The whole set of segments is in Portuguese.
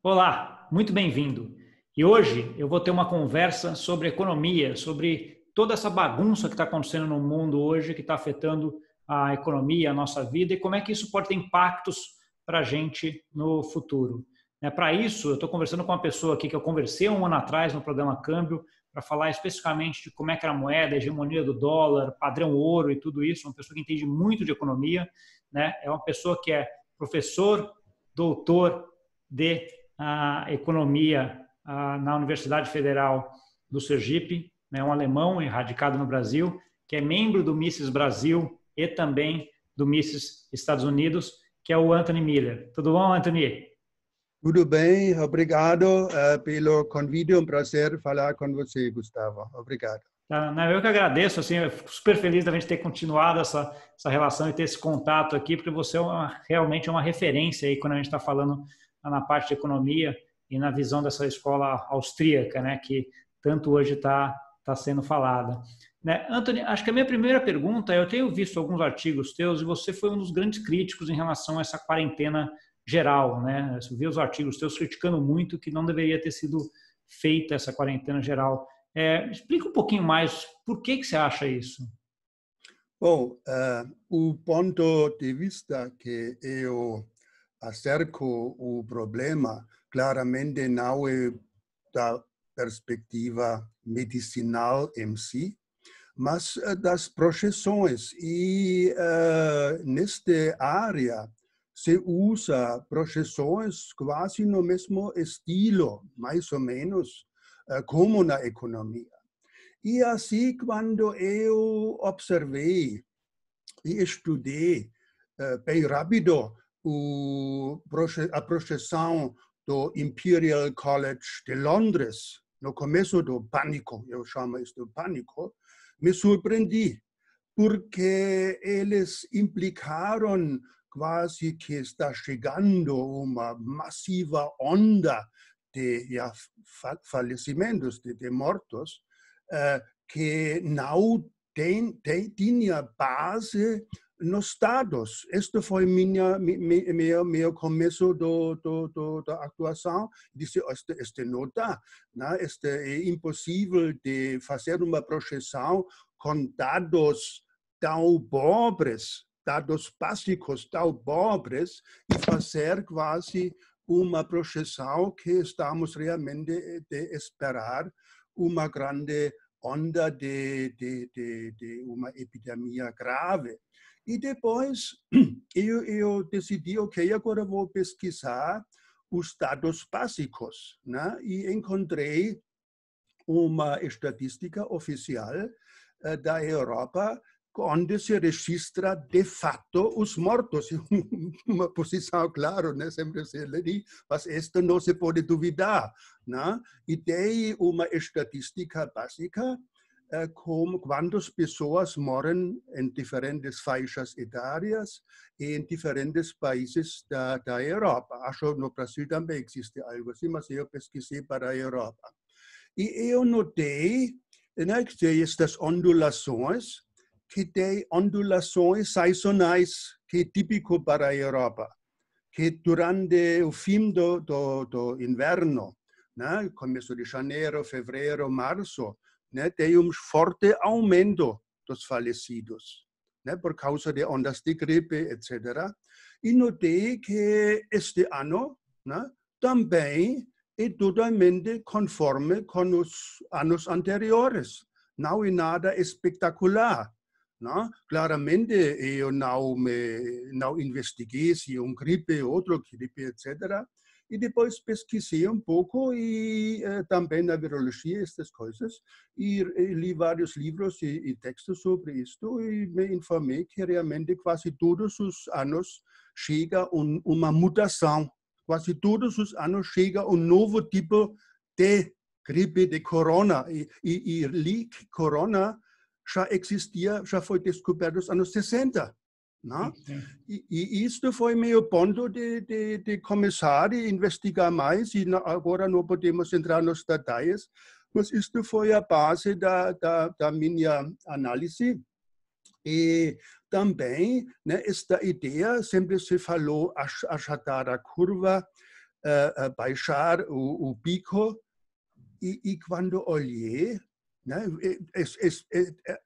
Olá, muito bem-vindo. E hoje eu vou ter uma conversa sobre economia, sobre toda essa bagunça que está acontecendo no mundo hoje, que está afetando a economia, a nossa vida e como é que isso pode ter impactos para a gente no futuro. Para isso, eu estou conversando com uma pessoa aqui que eu conversei um ano atrás no programa Câmbio para falar especificamente de como é que era a moeda, a hegemonia do dólar, padrão ouro e tudo isso. Uma pessoa que entende muito de economia, É uma pessoa que é professor, doutor de economia na Universidade Federal do Sergipe, um alemão radicado no Brasil, que é membro do Mises Brasil e também do Mises Estados Unidos, que é o Anthony Miller. Tudo bom, Anthony? Tudo bem, obrigado pelo convite, prazer falar com você, Gustavo. Obrigado. Eu que agradeço, assim, eu fico super feliz da gente ter continuado essa relação e ter esse contato aqui, porque você realmente é uma referência aí quando a gente está falando na parte de economia e na visão dessa escola austríaca, que tanto hoje está sendo falada. Anthony, acho que a minha primeira pergunta, eu tenho visto alguns artigos teus e você foi um dos grandes críticos em relação a essa quarentena geral, Eu vi os artigos teus criticando muito que não deveria ter sido feita essa quarentena geral. Explica um pouquinho mais por que você acha isso. Bom, o ponto de vista que eu acerco o problema claramente não é da perspectiva medicinal em si, mas das projeções. E nesta área se usa projeções quase no mesmo estilo, mais ou menos, como na economia. E assim, quando eu observei e estudei bem rápido a projeção do Imperial College de Londres, no começo do pânico, eu chamo isso de pânico, me surpreendi, porque eles implicaram quase que está chegando uma massiva onda de falecimentos, de mortos, que não tinha base nos dados. Este foi meu começo da atuação. Disse, este não dá, este é impossível de fazer uma projeção com dados tão pobres, dados básicos tão pobres, e fazer quase uma projeção que estamos realmente de esperar uma grande onda de uma epidemia grave. E depois eu decidi, ok, agora vou pesquisar os dados básicos, e encontrei uma estatística oficial da Europa onde se registra de fato os mortos. Uma posição, claro, sempre se diz, mas esta não se pode duvidar. E tem uma estatística básica como quantas pessoas moram em diferentes faixas etárias e em diferentes países da Europa. Acho que no Brasil também existe algo assim, mas eu pesquisei para a Europa. E eu notei que tem estas ondulações, que tem ondulações sazonais, que é típico para a Europa, que durante o fim do inverno, começo de janeiro, fevereiro, março, tem forte aumento dos falecidos, por causa de ondas de gripe, etc. E notei que este ano também é totalmente conforme com os anos anteriores. Não é nada espetacular. Claramente, eu não investiguei se gripe, outro gripe, etc. E depois pesquisei um pouco e também na virologia, essas coisas. E li vários livros e textos sobre isto e me informei que realmente quase todos os anos chega uma mutação. Quase todos os anos chega novo tipo de gripe, de corona. E li que corona já existia, já foi descoberto nos anos 60. E isto foi meu ponto de começar a investigar mais, e agora não podemos entrar nos detalhes, mas isto foi a base da minha análise. E também esta ideia, sempre se falou achatar a curva, baixar o pico. E quando olhei, né,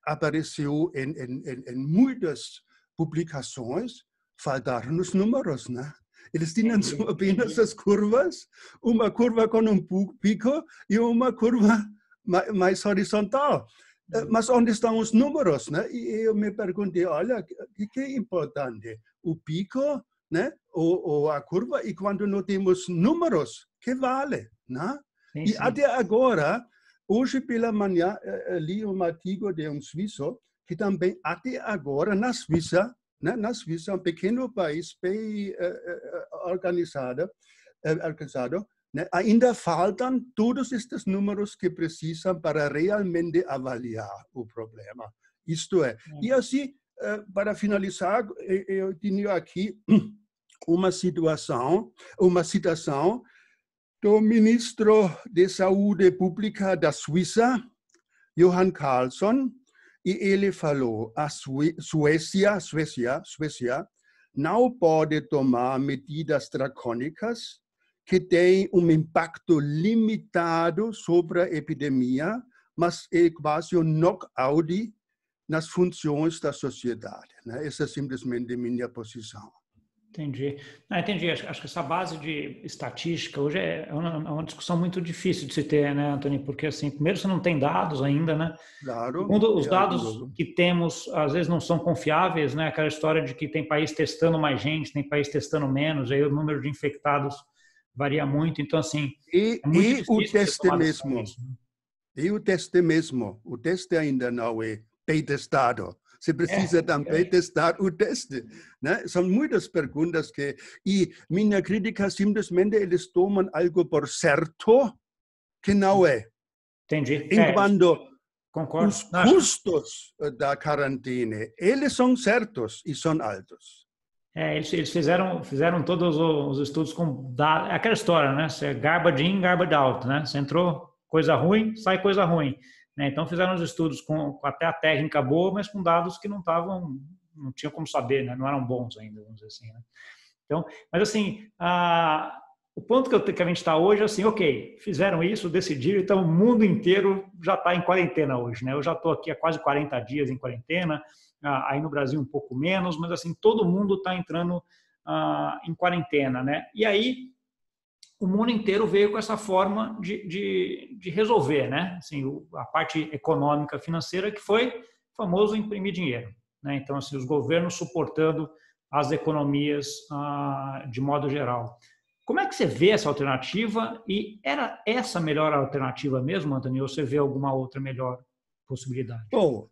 apareceu em muitas publicações, faltaram os números, né? Eles tinham apenas as curvas, uma curva com um pico e uma curva mais horizontal. Mas onde estão os números, né? E eu me perguntei, olha, o que é importante? O pico, né? Ou a curva, e quando não temos números, que vale, né? E até agora, hoje pela manhã, li um artigo de um suíço que também, até agora, na Suíça, um pequeno país bem organizado, né, ainda faltam todos estes números que precisam para realmente avaliar o problema. Isto é, e assim, para finalizar, eu tenho aqui uma citação do ministro de Saúde Pública da Suíça, Johan Carlsson, e ele falou: a Suécia não pode tomar medidas dracônicas que têm um impacto limitado sobre a epidemia, mas é quase um knockout nas funções da sociedade. Né? Essa é simplesmente a minha posição. Entendi. Entendi. Acho que essa base de estatística hoje é uma discussão muito difícil de se ter, né, Antônio? Porque, assim, primeiro você não tem dados ainda, né? Claro. Segundo, os dados que temos, às vezes, não são confiáveis, né? Aquela história de que tem país testando mais gente, tem país testando menos, aí o número de infectados varia muito. Então, assim, é muito difícil o teste mesmo. Isso, né? E o teste mesmo. O teste ainda não é bem testado. Você precisa também testar o teste. Né? São muitas perguntas que... E minha crítica, simplesmente, eles tomam algo por certo que não é. Entendi. Enquanto concordo. os custos da quarentena, eles são certos e são altos. Eles fizeram todos os estudos com dados. Aquela história, né? Você garbage in, garbage out, né? Você entrou, coisa ruim, sai coisa ruim. Né? Então fizeram os estudos com até a técnica boa, mas com dados que não tinham como saber, né? Não eram bons ainda, vamos dizer assim. Né? Então, mas assim, o ponto que a gente está hoje é assim, ok, fizeram isso, decidiram, então o mundo inteiro já está em quarentena hoje, né? Eu já estou aqui há quase 40 dias em quarentena, aí no Brasil um pouco menos, mas assim, todo mundo está entrando em quarentena, né? E aí o mundo inteiro veio com essa forma de resolver, né? Assim, a parte econômica, financeira, que foi o famoso imprimir dinheiro, né? Então, assim, os governos suportando as economias de modo geral. Como é que você vê essa alternativa? E era essa a melhor alternativa mesmo, Antônio? Ou você vê alguma outra melhor possibilidade? Bom,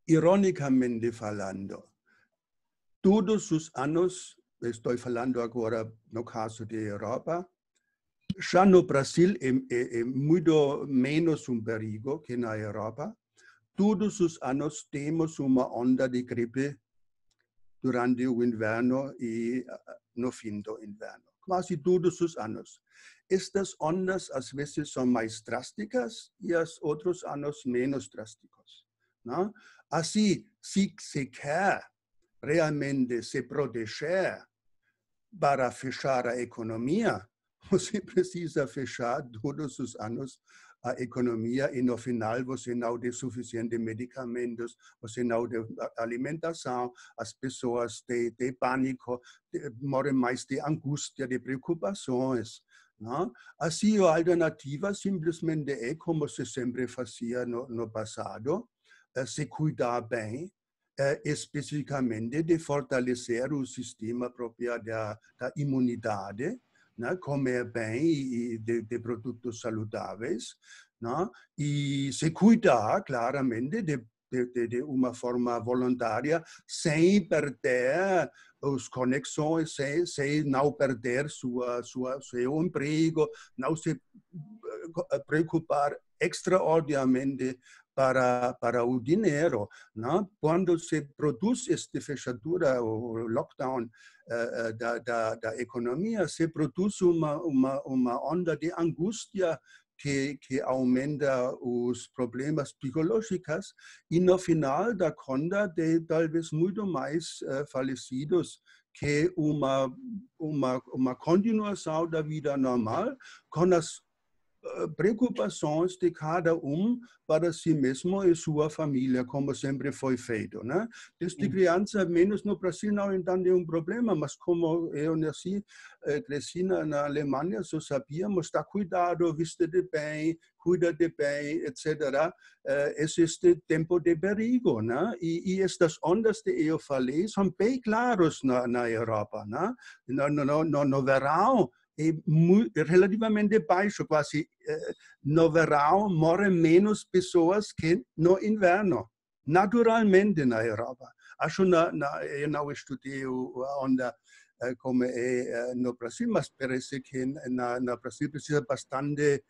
ironicamente falando, todos os anos, estou falando agora no caso da Europa, já no Brasil é muito menos perigo que na Europa. Todos os anos temos uma onda de gripe durante o inverno e no fim do inverno. Quase todos os anos. Estas ondas, às vezes, são mais drásticas e os outros anos menos drásticos. Não? Assim, se se quer realmente se proteger para fechar a economia, você precisa fechar todos os anos a economia e no final você não tem suficientes medicamentos, você não tem alimentação, as pessoas têm pânico, morrem mais de angústia, de preocupações. Não? Assim, a alternativa simplesmente é como se sempre fazia no passado, se cuidar bem, especificamente de fortalecer o sistema próprio da imunidade, né? Comer bem e de produtos saludáveis, né? E se cuidar claramente de uma forma voluntária, sem perder as conexões, sem não perder seu emprego, não se preocupar extraordinariamente para o dinheiro. Não? Quando se produz esta fechadura, o lockdown da economia, se produz uma onda de angústia que aumenta os problemas psicológicos e no final da conta de talvez muito mais falecidos que uma continuação da vida normal com as preocupações de cada para si mesmo e sua família, como sempre foi feito, né? Desde criança, menos no Brasil, não entende problema, mas como eu nasci, cresci na Alemanha, só sabíamos, tá cuidado, viste-te bem, cuida-te bem, etc. Existe tempo de perigo, né? E estas ondas que eu falei são bem claras na Europa, né? No verão, é relativamente baixo, quase no verão morrem menos pessoas que no inverno, naturalmente na Europa. Acho eu não estudei a onda como é no Brasil, mas parece que no Brasil precisa bastante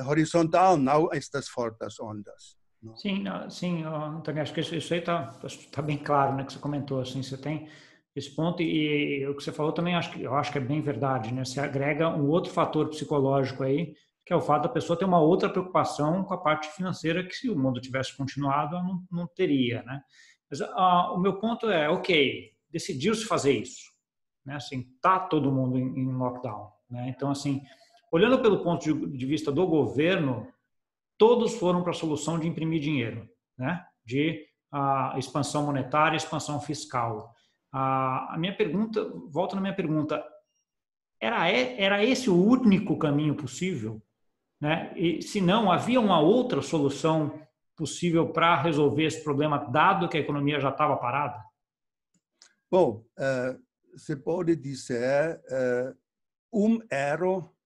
horizontal, não estas fortes ondas. Não? Sim, sim, Antônio, acho que isso aí tá bem claro, né, que você comentou, assim, você tem esse ponto e o que você falou também eu acho que é bem verdade, né? Você agrega um outro fator psicológico aí, que é o fato da pessoa ter uma outra preocupação com a parte financeira que se o mundo tivesse continuado, ela não teria, né? Mas o meu ponto é, ok, decidiu-se fazer isso, né? Assim, tá todo mundo em lockdown, né? Então, assim, olhando pelo ponto de vista do governo, todos foram para a solução de imprimir dinheiro, né? De expansão monetária, expansão fiscal. A minha pergunta, volto na minha pergunta, era esse o único caminho possível? Né? E, se não, havia uma outra solução possível para resolver esse problema, dado que a economia já estava parada? Bom, se pode dizer, erro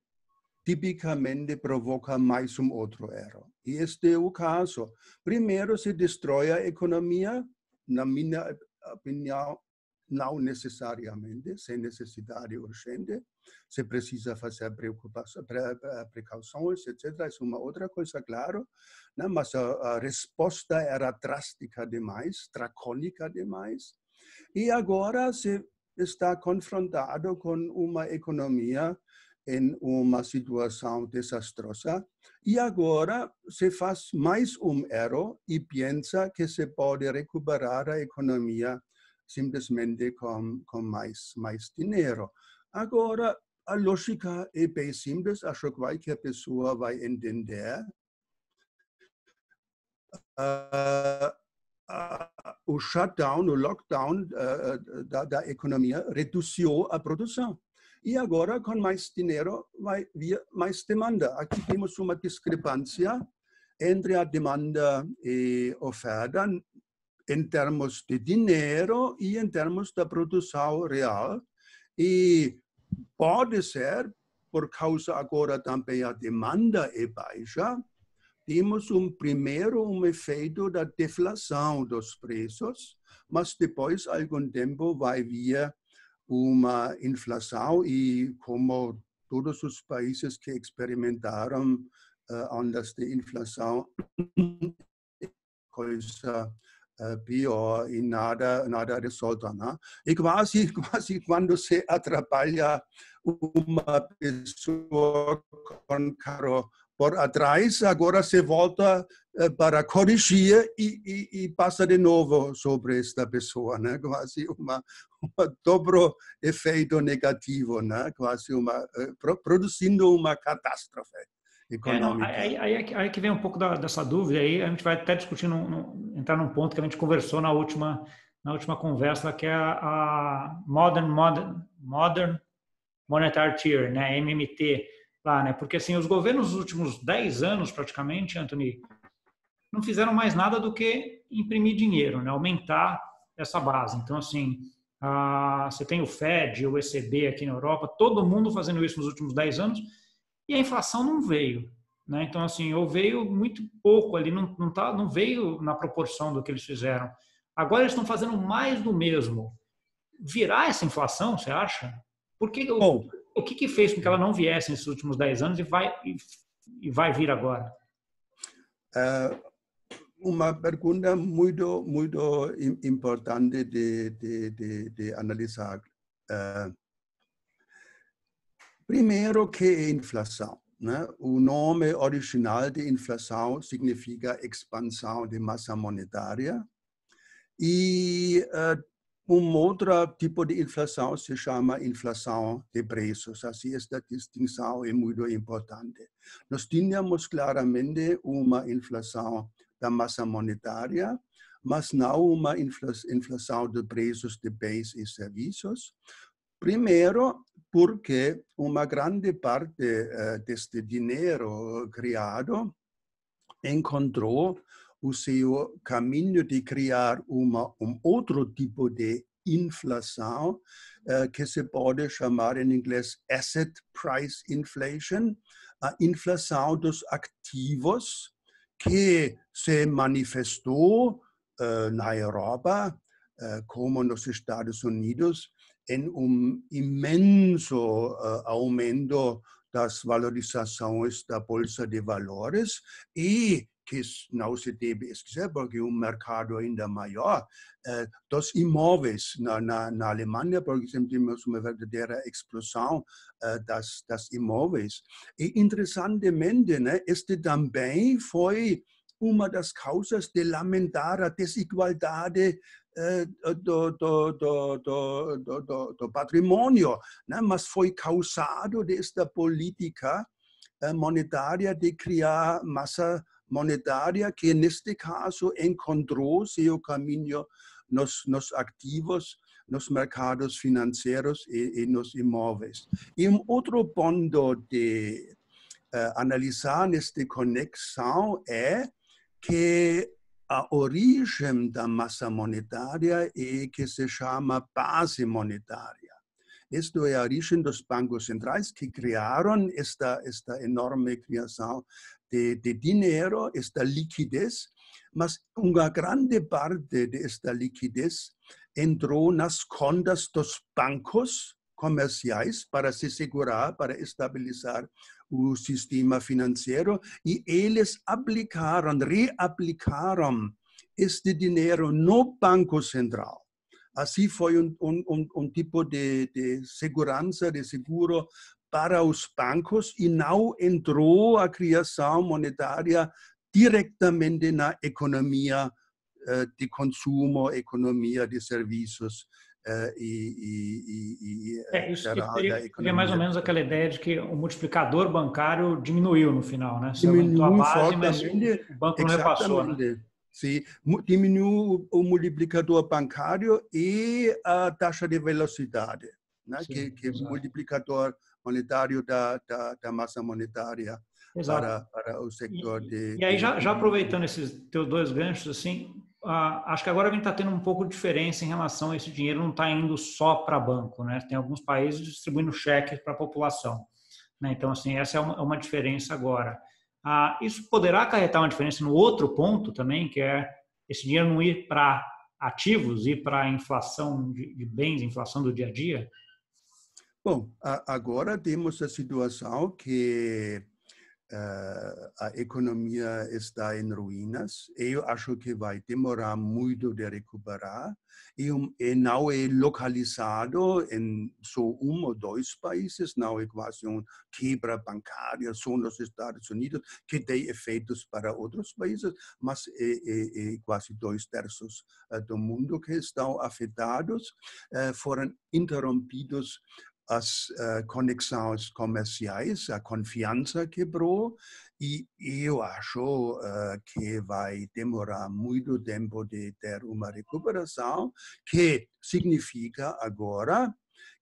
tipicamente provoca mais outro erro. E este é o caso. Primeiro, se destrói a economia, na minha opinião, não necessariamente, sem necessidade urgente. Se precisa fazer precauções, etc. Isso é uma outra coisa, claro. Né? Mas a resposta era drástica demais, dracônica demais. E agora se está confrontado com uma economia em uma situação desastrosa. E agora se faz mais erro e pensa que se pode recuperar a economia simplesmente com mais dinheiro. Agora, a lógica é bem simples, acho que qualquer pessoa vai entender. O shutdown, o lockdown da economia reduziu a produção. E agora, com mais dinheiro, vai vir mais demanda. Aqui temos uma discrepância entre a demanda e oferta em termos de dinheiro e em termos da produção real. E pode ser, por causa agora também a demanda é baixa, temos primeiro efeito da deflação dos preços, mas depois, algum tempo, vai vir uma inflação e, como todos os países que experimentaram ondas de inflação, coisa pior e nada resolta. Né? E quase quando se atrapalha uma pessoa com carro por atrás, agora se volta para corrigir e passa de novo sobre esta pessoa, né? Quase um dobro efeito negativo, né? Quase produzindo uma catástrofe econômica. Aí que vem um pouco dessa dúvida aí, a gente vai até discutir, entrar num ponto que a gente conversou na última conversa, que é a Modern Monetary Tier, né? MMT, lá, né? Porque assim, os governos dos últimos 10 anos, praticamente, Anthony, não fizeram mais nada do que imprimir dinheiro, né? Aumentar essa base. Então, assim, você tem o Fed, o ECB aqui na Europa, todo mundo fazendo isso nos últimos 10 anos, e a inflação não veio, né? Então, assim, ou veio muito pouco ali, não veio na proporção do que eles fizeram. Agora eles estão fazendo mais do mesmo. Virar essa inflação, você acha? Por que, o que fez com que ela não viesse nesses últimos 10 anos e vai vir agora? Uma pergunta muito importante de analisar. Primeiro, que é inflação? Né? O nome original de inflação significa expansão de massa monetária. E outro tipo de inflação se chama inflação de preços. Assim, esta distinção é muito importante. Nós tínhamos claramente uma inflação da massa monetária, mas não uma inflação de preços de bens e serviços. Primeiro, porque uma grande parte deste dinheiro criado encontrou o seu caminho de criar outro tipo de inflação, que se pode chamar em inglês asset price inflation, a inflação dos ativos, que se manifestou na Europa, como nos Estados Unidos, em imenso aumento das valorizações da Bolsa de Valores e que não se deve esquecer, porque um mercado ainda maior, dos imóveis. Na Alemanha, por exemplo, temos uma verdadeira explosão das imóveis. E, interessantemente, né, este também foi uma das causas de lamentar a desigualdade do patrimônio, né? Mas foi causado desta política monetária de criar massa monetária, que neste caso encontrou seu caminho nos ativos, nos mercados financeiros e nos imóveis. E outro ponto de analisar nesta conexão é que a origem da massa monetária é que se chama base monetária. Isto é a origem dos bancos centrais que criaram esta enorme criação de dinheiro, esta liquidez, mas uma grande parte desta liquidez entrou nas contas dos bancos comerciais para se segurar, para estabilizar o sistema financeiro, e eles reaplicaram este dinheiro no Banco Central. Assim foi um tipo de segurança, de seguro para os bancos, e não entrou a criação monetária diretamente na economia de consumo, economia de serviços Isso seria mais ou menos aquela ideia de que o multiplicador bancário diminuiu no final, né? Você aumentou a base, mas o banco não repassou, né? Sim, diminuiu o multiplicador bancário e a taxa de velocidade, né? Sim, que é o multiplicador monetário da massa monetária para o setor E aí, já aproveitando esses teus dois ganchos, assim, acho que agora a gente está tendo um pouco de diferença em relação a esse dinheiro não está indo só para banco, né? Tem alguns países distribuindo cheques para a população, né? Então, assim, essa é uma diferença agora. Isso poderá acarretar uma diferença no outro ponto também, que é esse dinheiro não ir para ativos, ir para a inflação de bens, inflação do dia a dia? Bom, agora temos a situação que a economia está em ruínas. Eu acho que vai demorar muito de recuperar e não é localizado em só ou dois países, não é quase uma quebra bancária só nos Estados Unidos, que tem efeitos para outros países, mas é quase 2/3 do mundo que estão afetados. Foram interrompidos as conexões comerciais, a confiança quebrou, e eu acho que vai demorar muito tempo de ter uma recuperação, que significa agora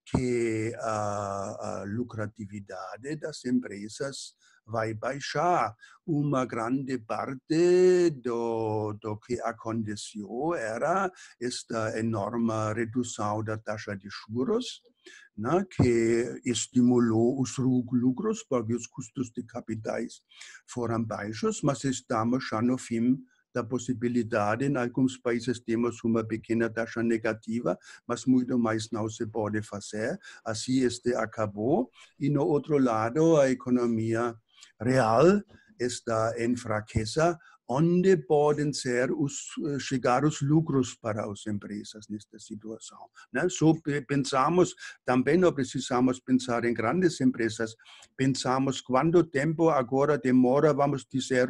que a lucratividade das empresas vai baixar. Uma grande parte do que aconteceu era esta enorme redução da taxa de juros, né, que estimulou os lucros, porque os custos de capitais foram baixos, mas estamos já no fim da possibilidade. Em alguns países temos uma pequena taxa negativa, mas muito mais não se pode fazer. Assim, este acabou. E, no outro lado, a economia real está em fraqueza, onde podem chegar os lucros para as empresas nesta situação, né? Só pensamos, também não precisamos pensar em grandes empresas, pensamos quanto tempo agora demora, vamos dizer,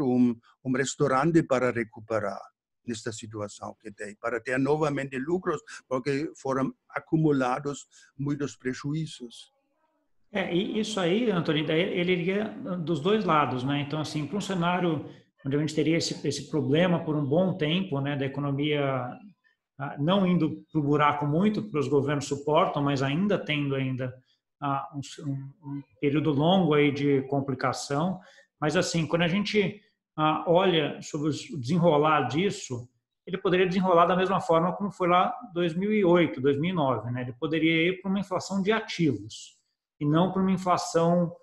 restaurante para recuperar. nesta situação que tem, para ter novamente lucros, porque foram acumulados muitos prejuízos. E isso aí, Antônio, ele iria dos dois lados, né? Então, assim, para um cenário onde a gente teria esse problema por um bom tempo, né, da economia não indo para o buraco muito, porque os governos suportam, mas ainda tendo um período longo aí de complicação. Mas, assim, quando a gente olha sobre o desenrolar disso, ele poderia desenrolar da mesma forma como foi lá 2008, 2009, né? Ele poderia ir para uma inflação de ativos e não para uma inflação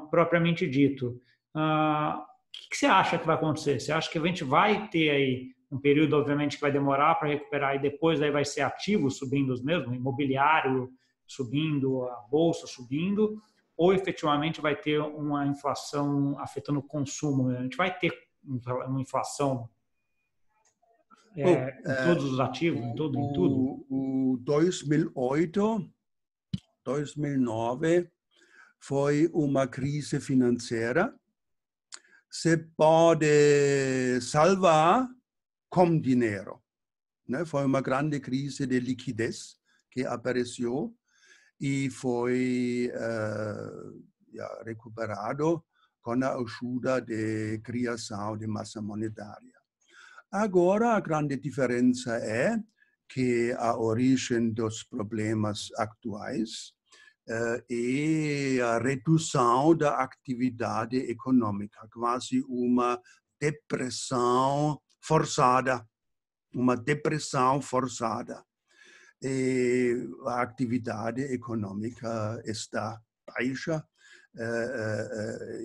propriamente dito. O que você acha que vai acontecer? Você acha que a gente vai ter aí um período, obviamente, que vai demorar para recuperar e depois aí vai ser ativo subindo os mesmos, imobiliário subindo, a bolsa subindo, ou efetivamente vai ter uma inflação afetando o consumo? A gente vai ter uma inflação em todos os ativos, em tudo? O 2008, 2009 foi uma crise financeira. Se pode salvar com dinheiro, né? Foi uma grande crise de liquidez que apareceu e foi recuperado com a ajuda de criação de massa monetária. Agora, a grande diferença é que a origem dos problemas atuais é a redução da atividade econômica, quase uma depressão forçada. E a atividade econômica está baixa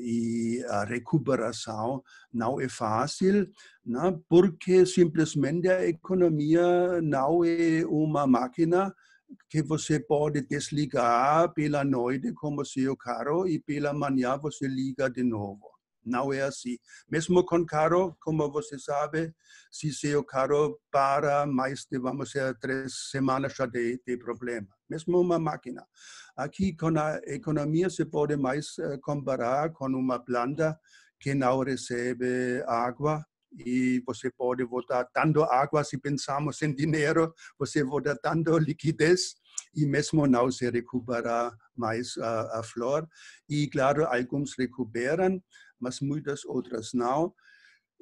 e a recuperação não é fácil, né? Porque simplesmente a economia não é uma máquina que você pode desligar pela noite como seu carro e pela manhã você liga de novo. Não é assim. Mesmo com carro, como você sabe, se seu carro para mais de, vamos dizer, 3 semanas já tem problema. Mesmo uma máquina. Aqui, com a economia, se pode mais comparar com uma planta que não recebe água e você pode botar tanto água, se pensamos em dinheiro, você bota tanto liquidez e mesmo não se recupera mais a flor. E, claro, alguns recuperam, mas muitas outras não.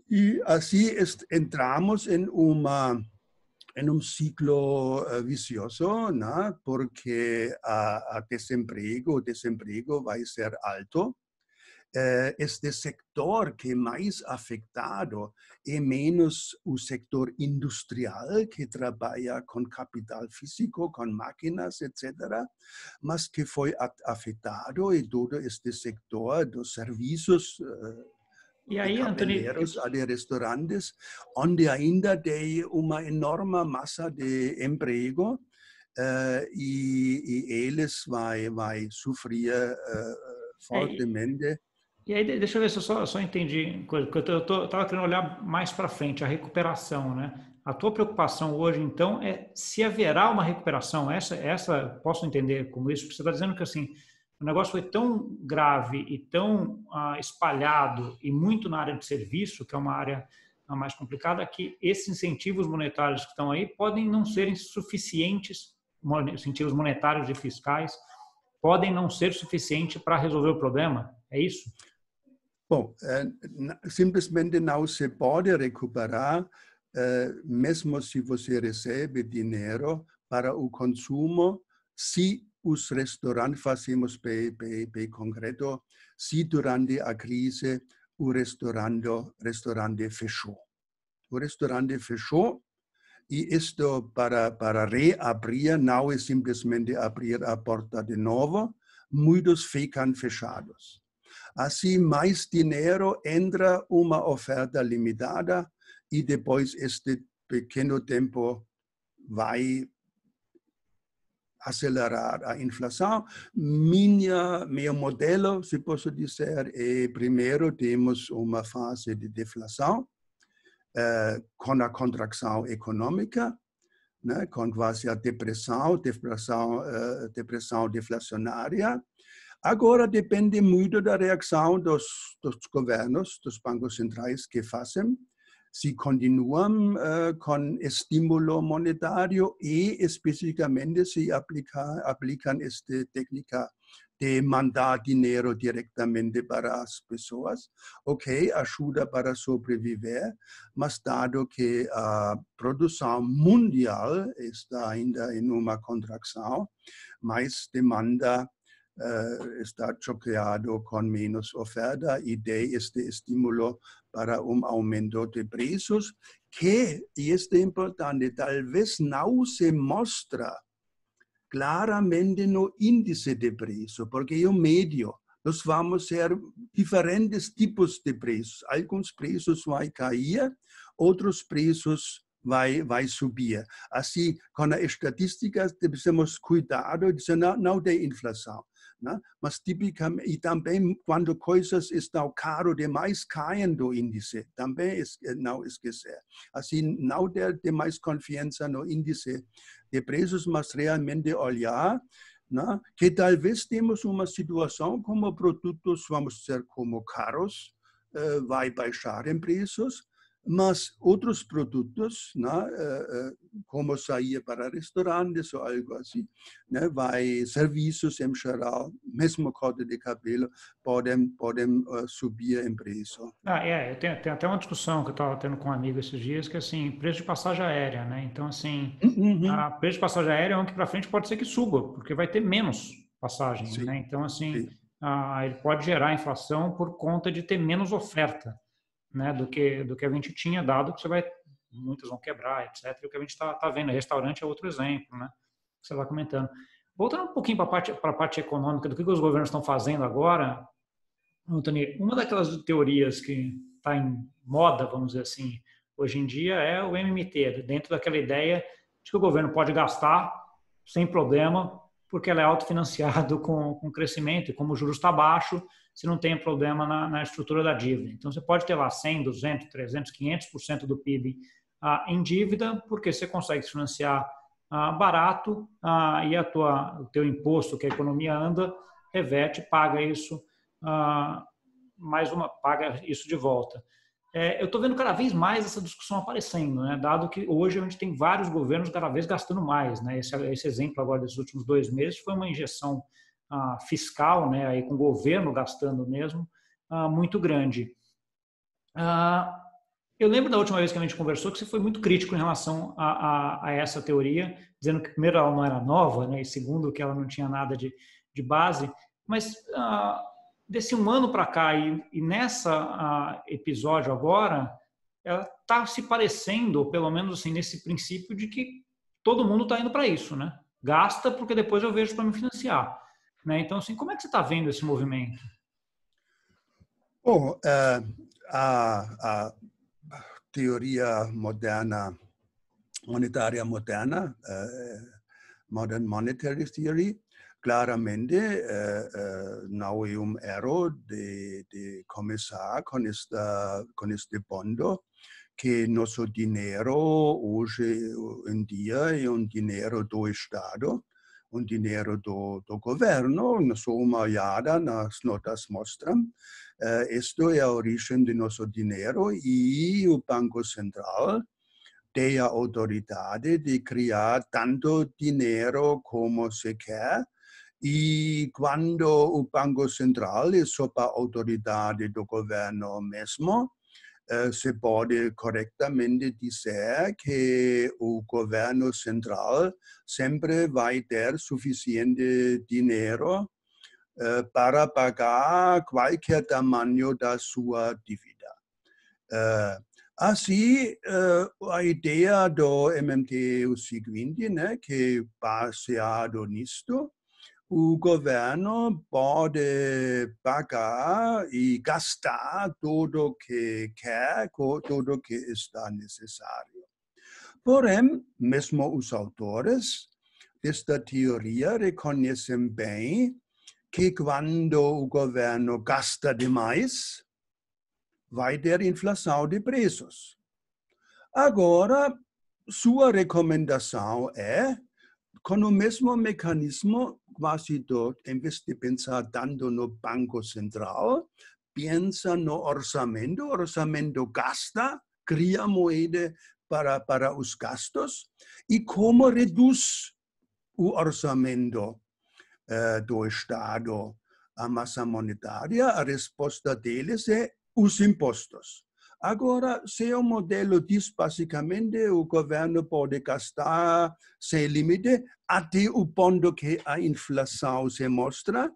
E assim entramos em um ciclo vicioso, né? Porque o desemprego vai ser alto. Este sector que é mais afetado é menos o sector industrial, que trabalha com capital físico, com máquinas, etc., mas que foi afetado em todo este sector dos serviços E de aí, Antônio, cabeleiros a de restaurantes, onde ainda tem uma enorme massa de emprego e eles vai sofrer fortemente. E aí, deixa eu ver se eu só entendi coisa, porque eu estava querendo olhar mais para frente, a recuperação, né? A tua preocupação hoje, então, é se haverá uma recuperação. Essa posso entender como isso, porque você está dizendo que assim, o negócio foi tão grave e tão espalhado e muito na área de serviço, que é uma área mais complicada, que esses incentivos monetários que estão aí podem não serem suficientes, incentivos monetários e fiscais, podem não ser suficientes para resolver o problema. É isso? Bom, simplesmente não se pode recuperar, mesmo se você recebe dinheiro para o consumo, se os restaurantes, fazemos bem concreto, se durante a crise o restaurante fechou. O restaurante fechou e isto para reabrir não é simplesmente abrir a porta de novo, muitos ficam fechados. Assim, mais dinheiro entra uma oferta limitada e depois este pequeno tempo vai acelerar a inflação. Meu modelo, se posso dizer, é primeiro temos uma fase de deflação com a contração econômica, né, com quase a depressão deflacionária. Agora depende muito da reação dos governos, dos bancos centrais que fazem. se continuam com estímulo monetário e especificamente se aplicam esta técnica de mandar dinheiro diretamente para as pessoas, ok, ajuda para sobreviver, mas dado que a produção mundial está ainda em uma contração, mais demanda está choqueado com menos oferta e de este estímulo para aumento de preços, que, e isto é importante, talvez não se mostra claramente no índice de preço, porque é o médio. Nós vamos ter diferentes tipos de preços. Alguns preços vão cair, outros preços vai subir. Assim, com a estatística, temos cuidado de não ter inflação. Né? Mas tipicamente, e também quando coisas estão caras demais, caem do índice. Também não esquecer. Assim, não ter demais confiança no índice de preços, mas realmente olhar, né, que talvez temos uma situação como produtos, vamos dizer, como caros, vai baixar em preços, mas outros produtos, né, como sair para restaurantes ou algo assim, né, serviços em geral, mesmo corte de cabelo, podem subir em preço. Eu tenho até uma discussão que eu estava tendo com um amigo esses dias, que assim, preço de passagem aérea, né? Então, assim, preço de passagem aérea é um que para frente pode ser que suba, porque vai ter menos passagem, Sim, né? Então, assim, sim. ele pode gerar inflação por conta de ter menos oferta, né? Do que a gente tinha, dado que muitas vão quebrar, etc. E o que a gente está vendo, restaurante é outro exemplo, né? Que você vai comentando. Voltando um pouquinho para a parte econômica, do que os governos estão fazendo agora, Anthony, uma daquelas teorias que está em moda, vamos dizer assim, hoje em dia é o MMT, dentro daquela ideia de que o governo pode gastar sem problema, porque ela é autofinanciado com crescimento, e como o juros está baixo, você não tem problema na estrutura da dívida. Então, você pode ter lá 100, 200, 300, 500% do PIB em dívida, porque você consegue se financiar barato e o teu imposto, que a economia anda, reverte, paga isso paga isso de volta. Eu estou vendo cada vez mais essa discussão aparecendo, né? Dado que hoje a gente tem vários governos cada vez gastando mais, né? Esse exemplo agora desses últimos 2 meses foi uma injeção fiscal, né? Aí com o governo gastando mesmo, muito grande. Eu lembro da última vez que a gente conversou que você foi muito crítico em relação a essa teoria, dizendo que primeiro ela não era nova, né? E segundo que ela não tinha nada de base, mas desse um ano para cá e nessa episódio agora, ela está se parecendo, pelo menos assim, nesse princípio de que todo mundo está indo para isso, né? Gasta porque depois eu vejo para me financiar, né? Então, assim, como é que você está vendo esse movimento? Bom, a teoria moderna, monetária moderna, Modern Monetary Theory, claramente não é erro de começar com este ponto, que nosso dinheiro hoje em dia é dinheiro do Estado, dinheiro do governo. Na sua olhada, nas notas mostram, isto é a origem de nosso dinheiro e o Banco Central tem a autoridade de criar tanto dinheiro como se quer. E quando o Banco Central é sob a autoridade do governo mesmo, se pode corretamente dizer que o governo central sempre vai ter suficiente dinheiro para pagar qualquer tamanho da sua dívida. Assim, a ideia do MMT é o seguinte, né, que baseado nisto, o governo pode pagar e gastar tudo que quer, tudo que está necessário. Porém, mesmo os autores desta teoria reconhecem bem que quando o governo gasta demais, vai ter inflação de preços. Agora, sua recomendação é, com o mesmo mecanismo, quase em vez de pensar tanto no Banco Central, pensa no orçamento. O orçamento gasta cria moeda para os gastos e como reduz o orçamento do Estado a massa monetária. A resposta deles é os impostos. Agora, se o modelo diz basicamente o governo pode gastar sem limite até o ponto que a inflação se mostra,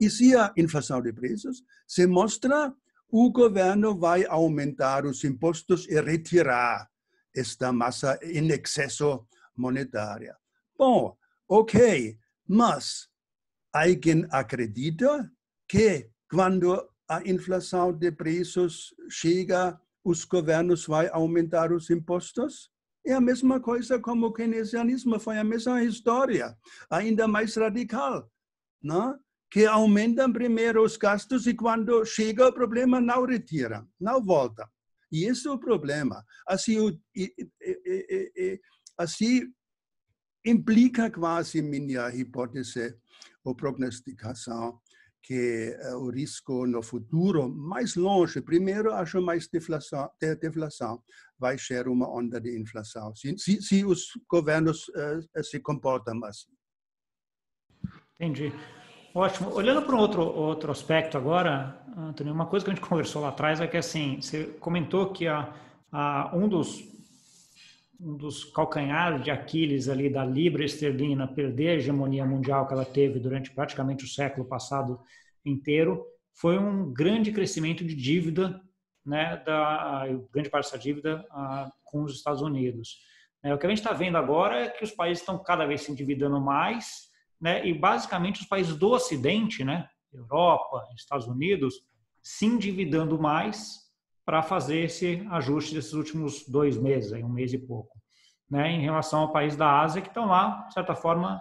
e se a inflação de preços se mostra, o governo vai aumentar os impostos e retirar esta massa em excesso monetária. Bom, ok, mas alguém acredita que quando a inflação de preços chega, os governos vão aumentar os impostos? É a mesma coisa como o keynesianismo, foi a mesma história, ainda mais radical, não? Que aumentam primeiro os gastos e quando chega o problema não retiram, não voltam. E esse é o problema. Assim implica quase minha hipótese ou prognosticação que o risco no futuro, mais longe, primeiro acho mais deflação, vai ser uma onda de inflação, se os governos se comportam assim. Entendi. Ótimo. Olhando para um outro aspecto agora, Antônio, uma coisa que a gente conversou lá atrás é que, assim, você comentou que um dos calcanhares de Aquiles ali da libra esterlina perder a hegemonia mundial que ela teve durante praticamente o século passado inteiro foi um grande crescimento de dívida, né, grande parte dessa dívida com os Estados Unidos. O que a gente está vendo agora é que os países estão cada vez se endividando mais, né, e basicamente os países do Ocidente, né, Europa, Estados Unidos, se endividando mais para fazer esse ajuste desses últimos 2 meses, aí, 1 mês e pouco, né, em relação ao país da Ásia que estão lá, de certa forma,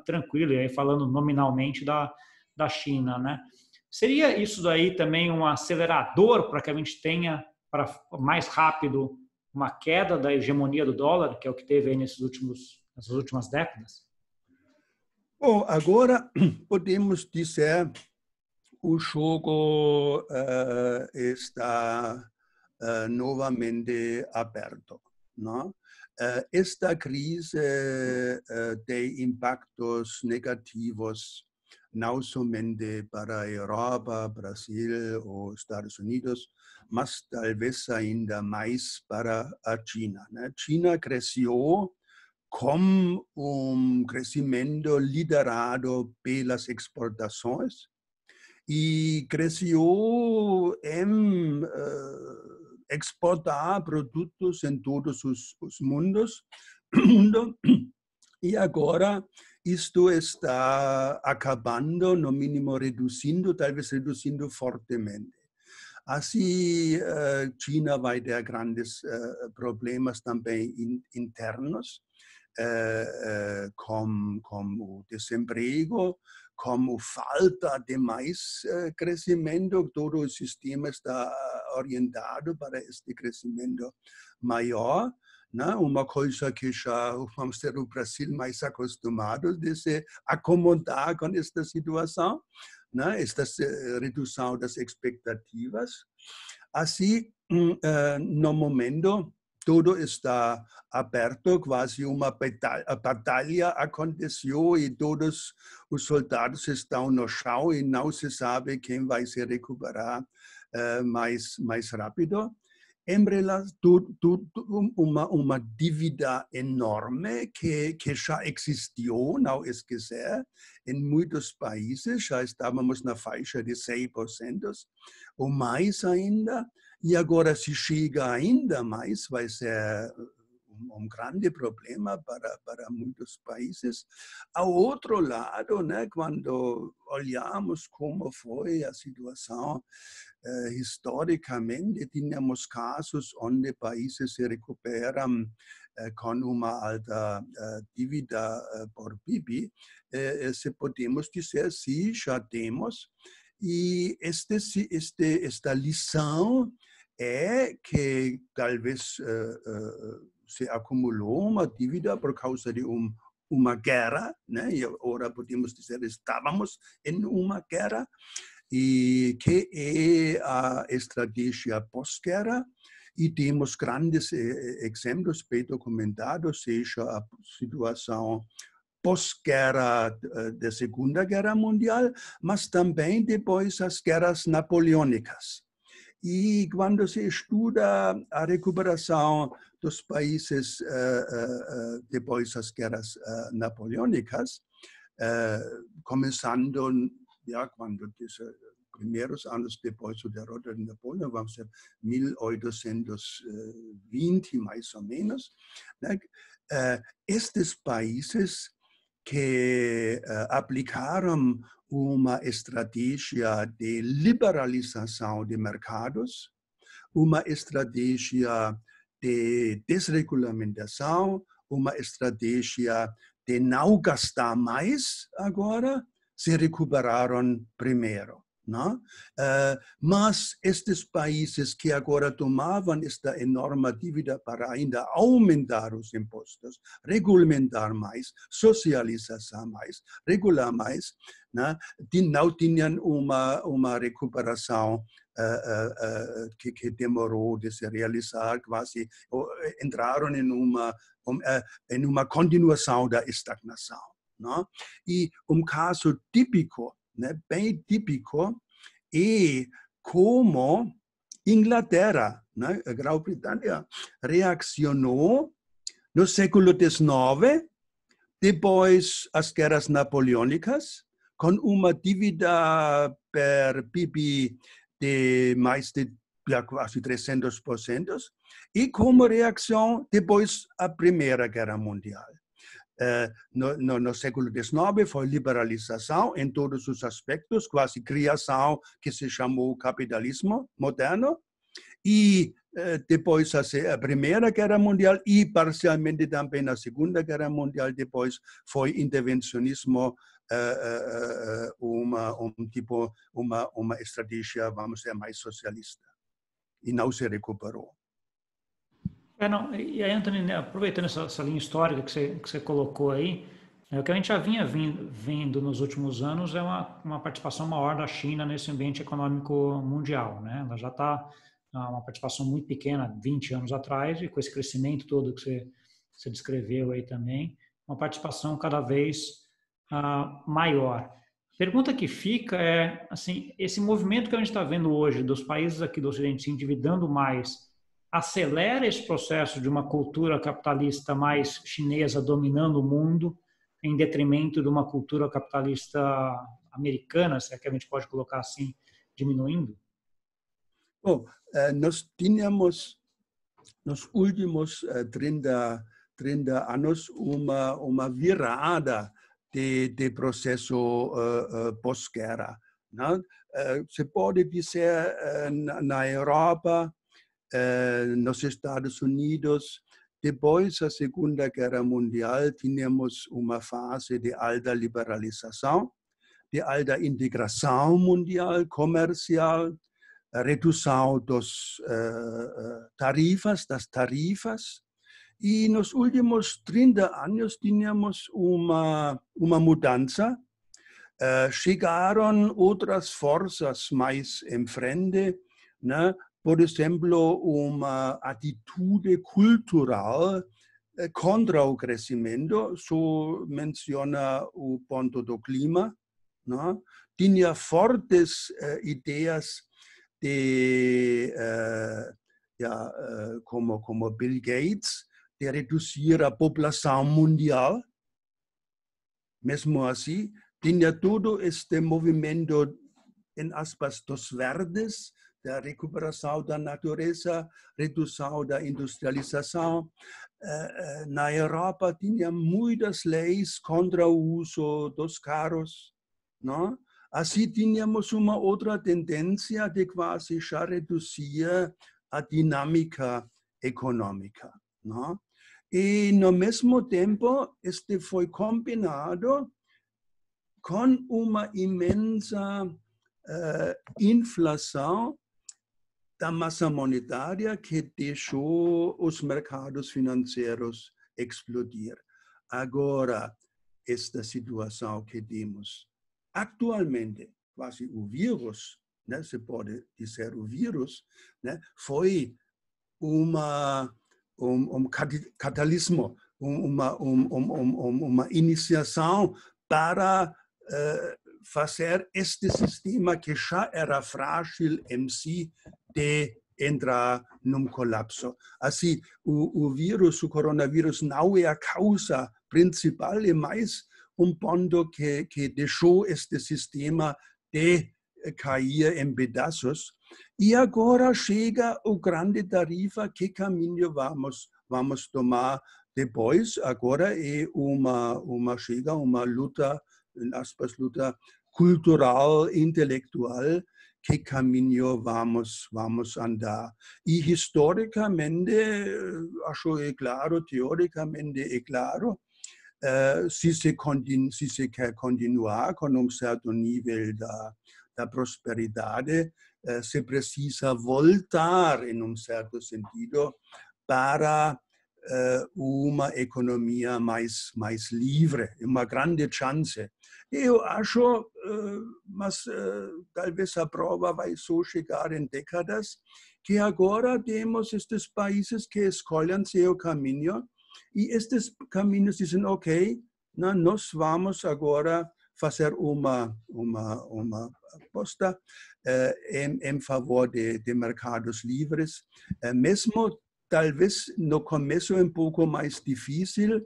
tranquilo, e aí falando nominalmente da China, né? Seria isso daí também um acelerador para que a gente tenha para mais rápido uma queda da hegemonia do dólar, que é o que teve aí nessas últimas décadas? Bom, agora podemos dizer o jogo está novamente aberto, não? Esta crise tem impactos negativos não somente para a Europa, Brasil ou Estados Unidos, mas talvez ainda mais para a China, né? China cresceu com crescimento liderado pelas exportações e cresceu em exportar produtos em todos os mundos. E agora isto está acabando, no mínimo reduzindo, talvez reduzindo fortemente. Assim, China vai ter grandes problemas também internos, como o desemprego, como falta de mais crescimento. Todo o sistema está orientado para este crescimento maior. Não? Uma coisa que já vamos ter o Brasil mais acostumado de se acomodar com esta situação, não? Esta redução das expectativas. Assim, no momento, tudo está aberto, quase uma batalha aconteceu e todos os soldados estão no chão e não se sabe quem vai se recuperar mais rápido. Em relação uma dívida enorme que já existiu, não esquecer, em muitos países já estávamos na faixa de 6% ou mais ainda, e agora se chega ainda mais, vai ser grande problema para muitos países. Ao outro lado, né, quando olhamos como foi a situação historicamente, tínhamos casos onde países se recuperam com uma alta dívida por PIB, se podemos dizer, sim, já temos. E esta lição é que talvez se acumulou uma dívida por causa de uma guerra, né? E agora podemos dizer estávamos em uma guerra, e que é a estratégia pós-guerra, e temos grandes exemplos bem documentados, seja a situação pós-guerra da Segunda Guerra Mundial, mas também depois as guerras napoleônicas. E quando se estuda a recuperação dos países depois das guerras napoleônicas, começando quando primeiros anos depois da derrota de Napoleão, vamos dizer 1820 mais ou menos, né? Estes países que aplicaram uma estratégia de liberalização de mercados, uma estratégia de desregulamentação, uma estratégia de não gastar mais agora, se recuperaram primeiro. Não? Mas estes países que agora tomavam esta enorme dívida para ainda aumentar os impostos, regulamentar mais, socializar mais, regular mais, não tinham uma recuperação que demorou de se realizar, quase entraram em uma continuação da estagnação. Não? E caso típico, né, bem típico, é como Inglaterra, né, a Grã-Bretanha, reaccionou no século XIX, depois as guerras napoleônicas, com uma dívida per PIB de mais de quase 300%, e como reação depois a Primeira Guerra Mundial. No século XIX foi liberalização em todos os aspectos, quase criação que se chamou capitalismo moderno, e depois a Primeira Guerra Mundial e parcialmente também a Segunda Guerra Mundial, depois foi intervencionismo, uma estratégia, vamos dizer, mais socialista, e não se recuperou. Não, e aí, Anthony, né, aproveitando essa linha histórica que você colocou aí, o que a gente já vinha vendo nos últimos anos é uma participação maior da China nesse ambiente econômico mundial, né? Ela já está uma participação muito pequena, 20 anos atrás, e com esse crescimento todo que você descreveu aí também, uma participação cada vez maior. Pergunta que fica é, assim, esse movimento que a gente está vendo hoje dos países aqui do Ocidente se endividando mais, acelera esse processo de uma cultura capitalista mais chinesa dominando o mundo, em detrimento de uma cultura capitalista americana, se é que a gente pode colocar assim, diminuindo? Bom, nós tínhamos nos últimos 30 anos uma virada de processo pós-guerra. Se pode dizer na Europa, nos Estados Unidos, depois da Segunda Guerra Mundial, tínhamos uma fase de alta liberalização, de alta integração mundial, comercial, redução das tarifas, e nos últimos 30 anos tínhamos uma mudança. Chegaram outras forças mais em frente, né? Por exemplo, uma atitude cultural contra o crescimento, só menciona o ponto do clima, né? Tinha fortes ideias como Bill Gates, de reduzir a população mundial. Mesmo assim, tinha todo este movimento, em aspas, dos verdes, da recuperação da natureza, redução da industrialização. Na Europa, tinha muitas leis contra o uso dos carros, não? Assim, tínhamos uma outra tendência de quase já reduzir a dinâmica econômica, não? E, no mesmo tempo, este foi combinado com uma imensa inflação da massa monetária que deixou os mercados financeiros explodir. Agora, esta situação que temos atualmente, quase o vírus, né, se pode dizer o vírus, né, foi catalismo, uma iniciação para fazer este sistema que já era frágil em si de entrar num colapso. Assim, o coronavírus não é a causa principal, é mais ponto que deixou este sistema de cair em pedaços. E agora chega o grande tarefa, que caminho vamos tomar depois. Agora é chega uma luta, em aspas, luta cultural, intelectual, que caminho vamos andar. E historicamente, acho é claro, teoricamente é claro, se se quer continuar com certo nível da prosperidade, se precisa voltar, em certo sentido, para uma economia mais livre, uma grande chance. Eu acho, mas talvez a prova vai só chegar em décadas, que agora temos estes países que escolhem seu caminho, e estes caminhos dizem, ok, nós vamos agora fazer uma aposta em favor de mercados livres, mesmo talvez no começo um pouco mais difícil,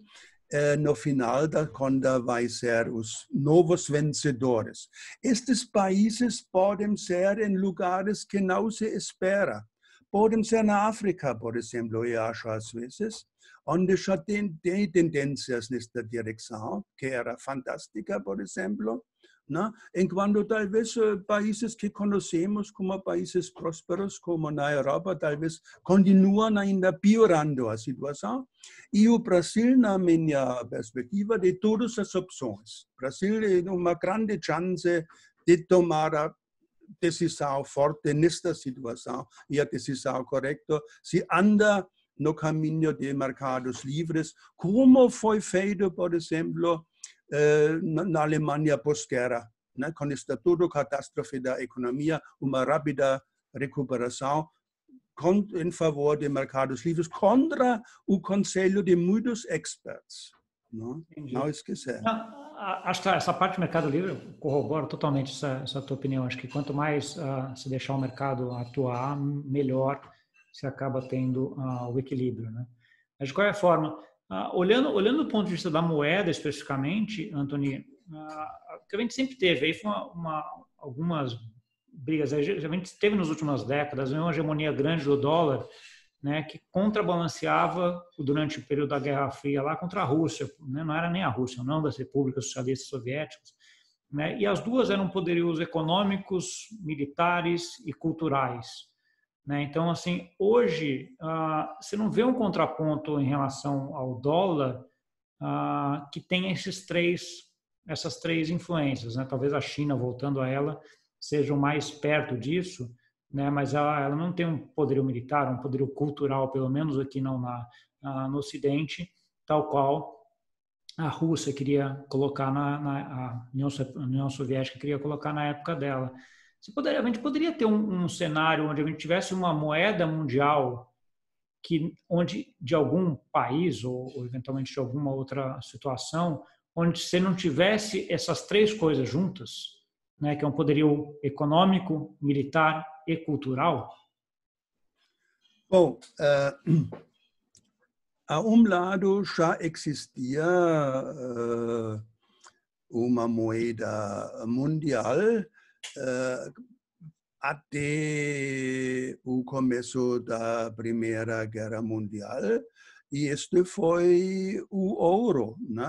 no final da conta vai ser os novos vencedores. Estes países podem ser em lugares que não se espera. Podem ser na África, por exemplo, eu acho às vezes, onde já tem tendências nesta direção, que era fantástica, por exemplo, né? Enquanto talvez países que conhecemos como países prósperos, como na Europa, talvez continuam ainda piorando a situação. E o Brasil, na minha perspectiva, de todas as opções. O Brasil é uma grande chance de tomar a decisão forte nesta situação, e a decisão correta se anda no caminho de mercados livres, como foi feito, por exemplo, na Alemanha pós-guerra, né? Com esta toda catástrofe da economia, uma rápida recuperação em favor de mercados livres contra o conselho de muitos experts. Não esquecer. Acho que essa parte do mercado livre, eu corroboro totalmente essa tua opinião. Acho que quanto mais se deixar o mercado atuar, melhor se acaba tendo o equilíbrio, né? Mas, de qualquer forma, olhando do ponto de vista da moeda especificamente, Anthony, o que a gente sempre teve aí foi algumas brigas. A gente teve nas últimas décadas uma hegemonia grande do dólar, né, que contrabalanceava durante o período da Guerra Fria lá contra a Rússia, né? Não era nem a Rússia, não das repúblicas socialistas soviéticas, né? E as duas eram poderios econômicos, militares e culturais, né? Então, assim, hoje você não vê um contraponto em relação ao dólar que tem essas três influências, né? Talvez a China, voltando a ela, seja mais perto disso, né? Mas ela não tem um poderio militar, um poderio cultural, pelo menos aqui não no Ocidente, tal qual a Rússia queria colocar a União Soviética queria colocar na época dela. A gente poderia ter um cenário onde a gente tivesse uma moeda mundial onde de algum país ou eventualmente de alguma outra situação, onde você não tivesse essas três coisas juntas, né, que é um poderio econômico, militar e cultural? Bom, a lado já existia uma moeda mundial até o começo da Primeira Guerra Mundial, e este foi o ouro, né?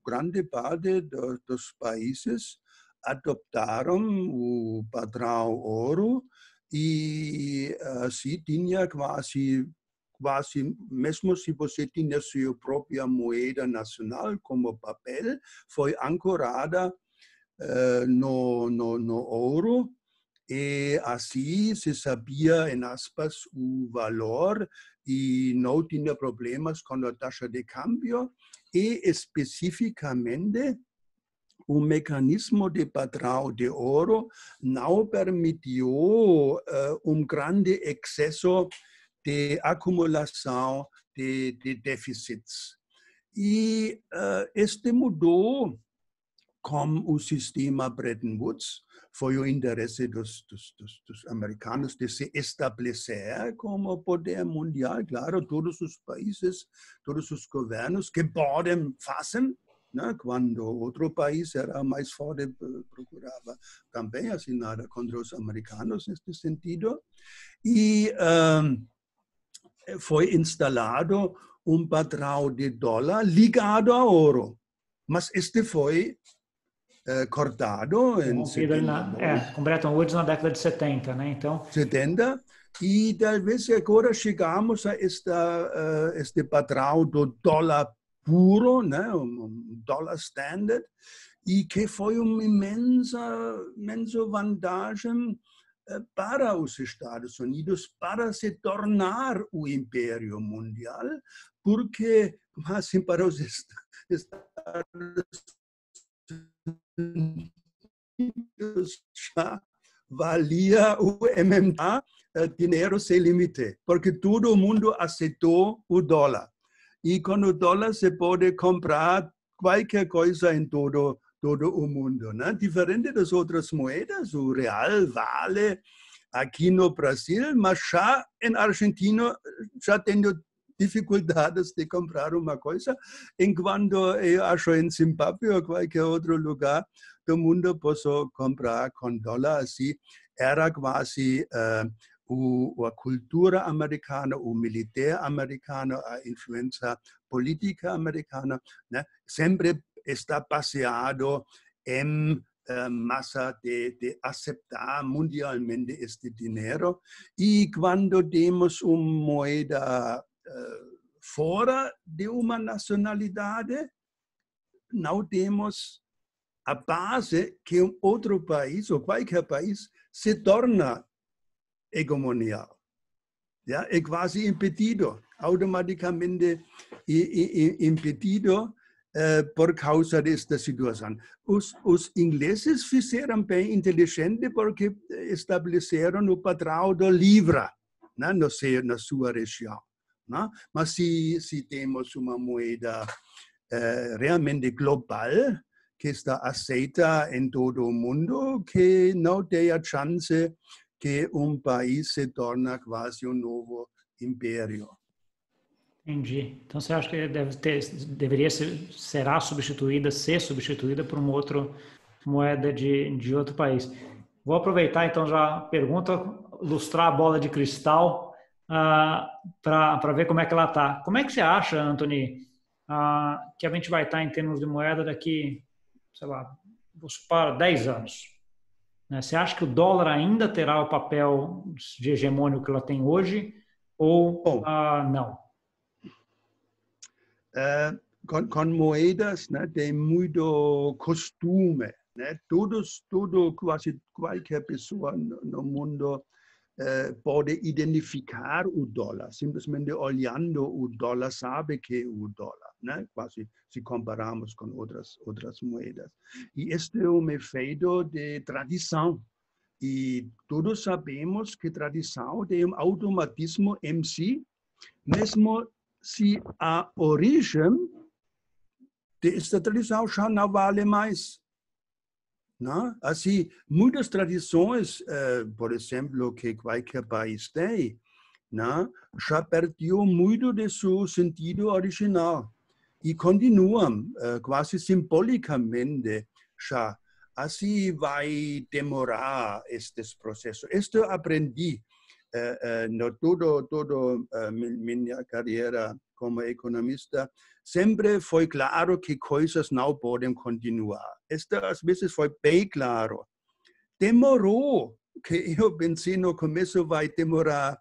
Grande parte dos países adoptaram o padrão ouro, e assim tinha quase, mesmo se você tinha sua própria moeda nacional como papel, foi ancorada no ouro, e assim se sabia, em aspas, o valor e não tinha problemas com a taxa de câmbio, e especificamente o mecanismo de padrão de ouro não permitiu grande excesso de acumulação de déficits. E este mudou com o sistema Bretton Woods. Foi o interesse dos americanos de se estabelecer como poder mundial. Claro, todos os países, todos os governos que podem fazer, né? Quando outro país era mais forte, procurava também assinar contra os americanos neste sentido. E foi instalado padrão de dólar ligado ao ouro. Mas este foi cortado em 72. Com Bretton Woods na década de 70, né? Então, 70. E talvez agora chegamos a este padrão do dólar puro, né? Dólar standard, e que foi uma imensa vantagem para os Estados Unidos para se tornar o império mundial, porque assim, para os Estados Unidos já valia o MMA, dinheiro sem limite, porque todo mundo aceitou o dólar. E com o dólar se pode comprar qualquer coisa em todo o mundo, né? Diferente das outras moedas, o real vale aqui no Brasil, mas já em Argentina já tenho dificuldades de comprar uma coisa, enquanto eu acho em Zimbábue ou qualquer outro lugar do mundo posso comprar com dólar. Assim, era quase a cultura americana, o militar americano, a influência política americana, né? Sempre está baseado em massa de aceitar mundialmente este dinheiro. E quando temos uma moeda fora de uma nacionalidade, não temos a base que um outro país, ou qualquer país, se torna hegemonial. Ja, é quase impedido, automaticamente impedido por causa desta situação. Os ingleses fizeram bem inteligente porque estabeleceram o padrão do Libra, né, na sua região. Né? Mas se temos uma moeda realmente global, que está aceita em todo o mundo, que não tem a chance que país se torna quase um novo império. Entendi. Então você acha que será ser substituída por uma outra moeda de outro país? Vou aproveitar então já a pergunta, lustrar a bola de cristal para ver como é que ela está. Como é que você acha, Anthony, que a gente vai estar em termos de moeda daqui, sei lá, vou supor, 10 anos? Você acha que o dólar ainda terá o papel de hegemônico que ela tem hoje ou não? Com moedas, né, tem muito costume, né? Quase qualquer pessoa no mundo pode identificar o dólar, simplesmente olhando o dólar sabe que é o dólar, né? Quase se comparamos com outras moedas. E este é um efeito de tradição. E todos sabemos que tradição tem um automatismo em si, mesmo se a origem desta tradição já não vale mais. Não? Assim, muitas tradições, por exemplo, que qualquer país tem, não? Já perdeu muito de seu sentido original e continuam quase simbolicamente já. Assim vai demorar estes processos. Isto eu aprendi no toda minha carreira como economista. Sempre foi claro que coisas não podem continuar. Isto às vezes foi bem claro. Demorou, que eu pensei no começo vai demorar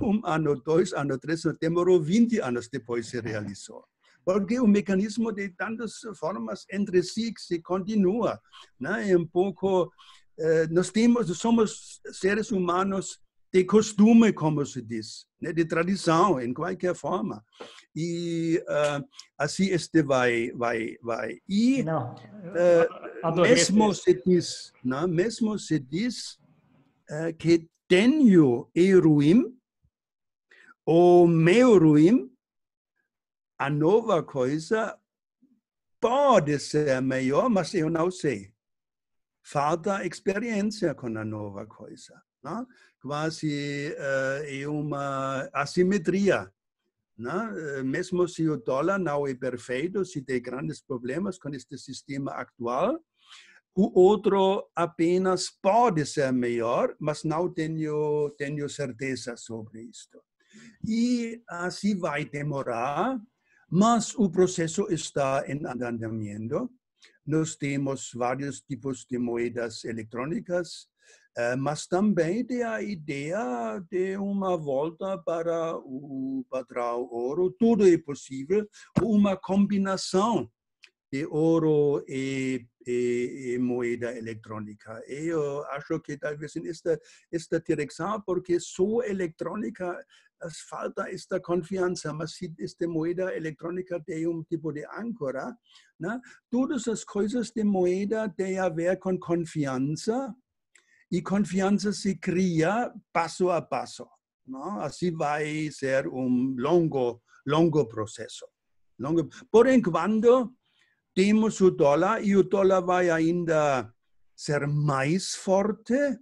1 ano, 2 anos, 3 anos, demorou 20 anos depois se realizou. Porque o mecanismo de tantas formas entre si se continua. Né? É pouco, nós somos seres humanos de costume, como se diz, né? De tradição, em qualquer forma. E assim este vai. E mesmo se diz que tenho e ruim, o meu ruim, a nova coisa pode ser melhor, mas eu não sei. Falta experiência com a nova coisa. Né? Quase é uma assimetria. Né? Mesmo se o dólar não é perfeito, se tem grandes problemas com este sistema atual, o outro apenas pode ser melhor, mas não tenho certeza sobre isto. E assim vai demorar, mas o processo está em andamento. Nós temos vários tipos de moedas eletrônicas, mas também tem a ideia de uma volta para o padrão ouro. Tudo é possível, uma combinação de ouro e moeda eletrônica. Eu acho que talvez esta direção, porque só eletrônica falta esta confiança, mas se esta moeda eletrônica tem um tipo de âncora, né? Todas as coisas de moeda têm a ver com confiança, e confiança se cria passo a passo. Não? Assim vai ser longo processo. Por enquanto, temos o dólar, e o dólar vai ainda ser mais forte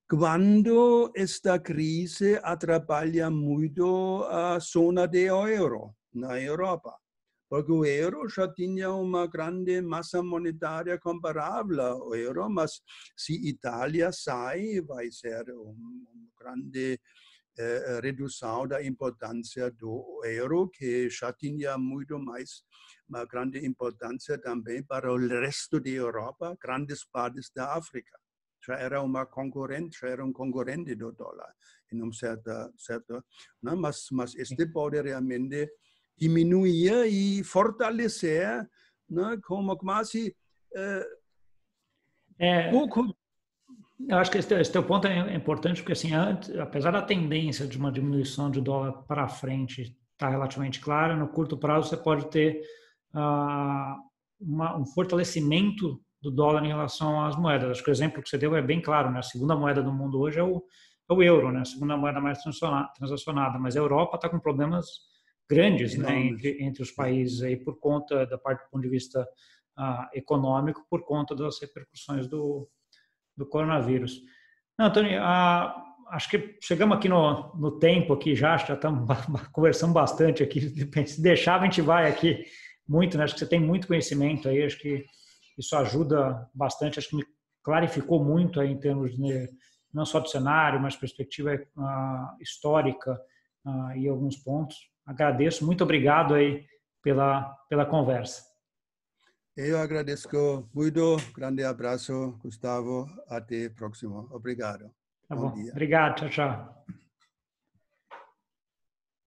quando esta crise atrapalha muito a zona do euro na Europa. Porque o euro já tinha uma grande massa monetária comparável ao euro, mas se Itália sai, vai ser uma grande redução da importância do euro, que já tinha muito mais uma grande importância também para o resto da Europa, grandes partes da África. Já era um concorrente do dólar, em certo, né? Mas este pode realmente diminuir e fortalecer, né? Como quase pouco. Eu acho que esse teu ponto é importante, porque assim, apesar da tendência de uma diminuição de dólar para frente estar relativamente clara, no curto prazo você pode ter um fortalecimento do dólar em relação às moedas. Acho que o exemplo que você deu é bem claro, né? A segunda moeda do mundo hoje é o euro, né? A segunda moeda mais transacionada, mas a Europa está com problemas grandes, né? Entre os países aí por conta da parte do ponto de vista econômico, por conta das repercussões do coronavírus. Não, Antônio, acho que chegamos aqui no tempo aqui já estamos conversando bastante aqui. Se deixar, a gente vai aqui muito, né? Acho que você tem muito conhecimento aí, acho que isso ajuda bastante, acho que me clarificou muito aí em termos de, não só do cenário, mas perspectiva histórica e alguns pontos. Agradeço, muito obrigado aí pela conversa. Eu agradeço muito. Grande abraço, Gustavo. Até o próximo. Obrigado. Tá bom bom. dia. Obrigado. Tchau, tchau.